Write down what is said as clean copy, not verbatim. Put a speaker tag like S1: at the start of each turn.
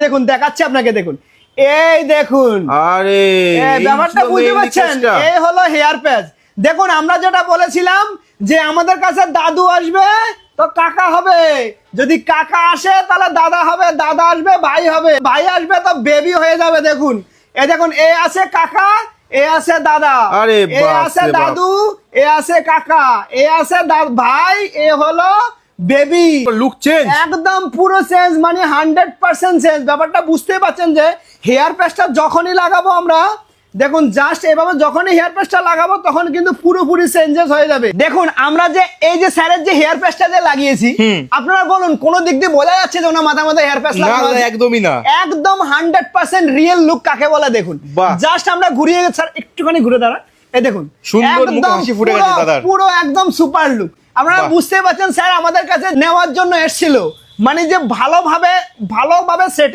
S1: দেখুন দেখাচ্ছি আপনাকে, দেখুন এই দেখুন,
S2: আরে
S1: ব্যাপারটা বুঝতে পারছেন, এই হলো হেয়ার প্যাচ। দেখুন আমরা যেটা বলেছিলাম যে আমাদের কাছে দাদু আসবে তো কাকা হবে, যদি কাকা আসে তাহলে দাদা হবে, দাদা আসবে ভাই হবে, ভাই আসবে তো বেবি হয়ে যাবে। দেখুন এই দেখুন, এ আছে কাকা, এ আছে দাদা,
S2: আরে
S1: এ আছে দাদু, এ আছে কাকা, এ আছে ভাই, এ হলো বেবি।
S2: লুক চেঞ্জ
S1: একদম পুরো চেঞ্জ, মানে 100% চেঞ্জ। ব্যাপারটা বুঝতে পারছেন যে হেয়ার প্যাচটা যখনই লাগাবো আমরা, দেখুন জাস্ট এভাবে যখনই হেয়ার প্যাচটা লাগাবো তখন কিন্তু পুরোপুরি চেঞ্জেস হয়ে যাবে। দেখুন আমরা যে এই যে স্যারের যে হেয়ার প্যাচটা যে লাগিয়েছি, আপনারা বলুন কোন দিক দিয়ে বোঝা যাচ্ছে যে ওনার মাথা হেয়ার প্যাচ লাগানো?
S2: একদমই না,
S1: একদম 100% রিয়েল লুক কাকে বলে। দেখুন জাস্ট আমরা ঘুরিয়ে, স্যার একটুখানি ঘুরে দাঁড়ান, এই দেখুন
S2: সুন্দর মুখে হাসি ফুটে গেছে দাদার,
S1: পুরো একদম সুপার লুক। আপনারা বুঝতে পারছেন স্যার আমাদের কাছে নেওয়ার জন্য এসেছিল, মানে যে ভালোভাবে সেটিং